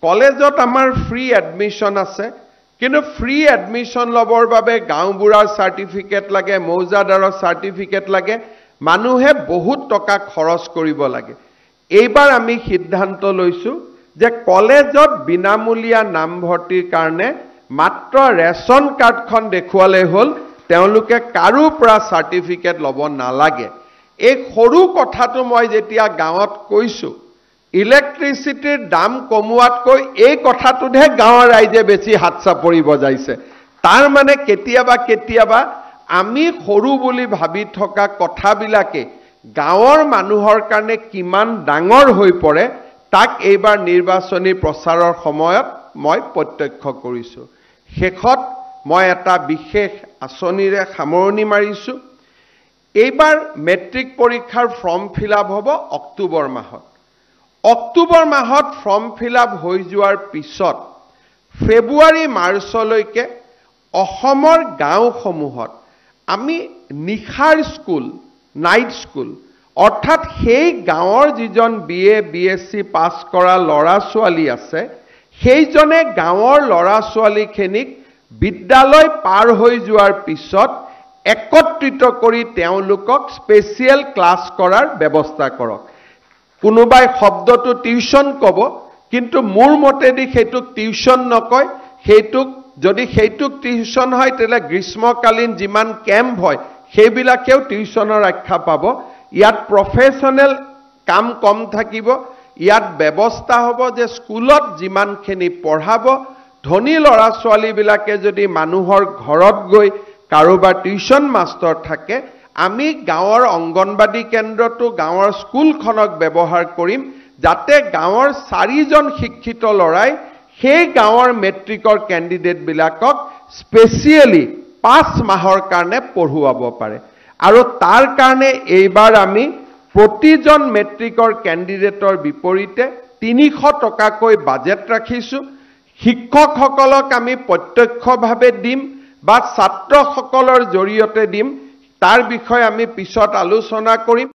কলেজত আমাৰ free admission আছে কিন্তু ফ্ৰী এডমিশন লবৰ বাবে গাঁওবুঢ়াৰ সাৰ্টিফিকেট লাগে মৌজাদাৰৰ সাৰ্টিফিকেট লাগে মানুহে বহুত টকা খৰচ কৰিব লাগে এইবাৰ আমি সিদ্ধান্ত লৈছো যে কলেজত বিনামূলীয়া নামভৰ্তিৰ কাৰণে মাত্ৰ ৰেশন কাৰ্ডখন দেখুৱালে হ'ল তেওঁলোকে কাৰো পৰা সাৰ্টিফিকেট ল'ব নালাগে এই সৰু কথাটো মই যেতিয়া গাঁৱত কৈছো ইলেক্ট্ৰিচিটিৰ দাম কমুৱাতকৈ এই কথাটোহে গাঁৱৰ ৰাইজে বেছি হাতচাপৰি বজাইছে তাৰ মানে কেতিয়াবা আমি সৰু বুলি ভাবি থকা কথাবিলাকে গাঁৱৰ মানুহৰ কাৰণে কিমান ডাঙৰ হৈ পৰে তাক এইবাৰ নিৰ্বাচনী প্ৰচাৰৰ সময়ত মই প্ৰত্যক্ষ কৰিছো শেষত মই এটা বিশেষ আঁচনিৰে সামৰণি মাৰিছো এইবাৰ মেট্ৰিক পৰীক্ষাৰ ফৰ্ম ফিলআপ হ'ব অক্টোবৰ মাহত ফৰ্ম ফিলআপ হৈ যোৱাৰ পিছত ফেব্ৰুৱাৰী মাৰ্চলৈকে অসমৰ গাঁওসমূহত আমি নিখাৰ স্কুল নাইট স্কুল অৰ্থাৎ সেই গাঁৱৰ যিজন বিএ বিএসসি পাছ কৰা ল'ৰা ছোৱালী আছে সেইজনে গাঁৱৰ ল'ৰা ছোৱালীখিনিক বিদ্যালয় পাৰ হৈ যোৱাৰ পিছত একত্ৰিত কৰি তেওঁলোকক স্পেশাল ক্লাছ কৰাৰ ব্যৱস্থা কৰক কোনোবাই শব্দটো টিউশন কব কিন্তু মোৰ মতেদি হেতুক টিউশন নকয় হেতুক যদি হেতুক টিউশন হয় তেলে গ্ৰীষ্মকালীন যিমান ক্যাম্প হয় সেইবিলাকেও টিউশনৰ আখ্যা পাব ইয়াত প্ৰফেশনাল কাম কম থাকিব ইয়াত ব্যৱস্থা হ'ব যে স্কুলত যিমানখিনি পঢ়াব ধনী ল'ৰা ছোৱালীবিলাকে যদি মানুহৰ ঘৰত গৈ কাৰোবাৰ টিউশন মাষ্টৰ থাকে আমি গাঁৱৰ অংগনবাদী কেন্দ্ৰটো গাঁৱৰ স্কুলখনক ব্যৱহাৰ কৰিম যাতে গাঁৱৰ 4 জন শিক্ষিত ল'ৰাই সেই গাঁৱৰ মেট্ৰিকৰ ক্যান্ডিডেট বিলাকক স্পেশালি 5 মাহৰ কাৰণে পঢ়ুৱাব পাৰে আৰু তাৰ কাৰণে এইবাৰ আমি প্ৰতিজন মেট্ৰিকৰ ক্যান্ডিডেটৰ বিপৰীতে 300 টকাকৈ বাজেট ৰাখিছো শিক্ষকসকলক আমি প্ৰত্যক্ষভাৱে দিম বা ছাত্ৰসকলৰ জৰিয়তে দিম তাৰ বিষয়ে আমি পিছত আলোচনা কৰিম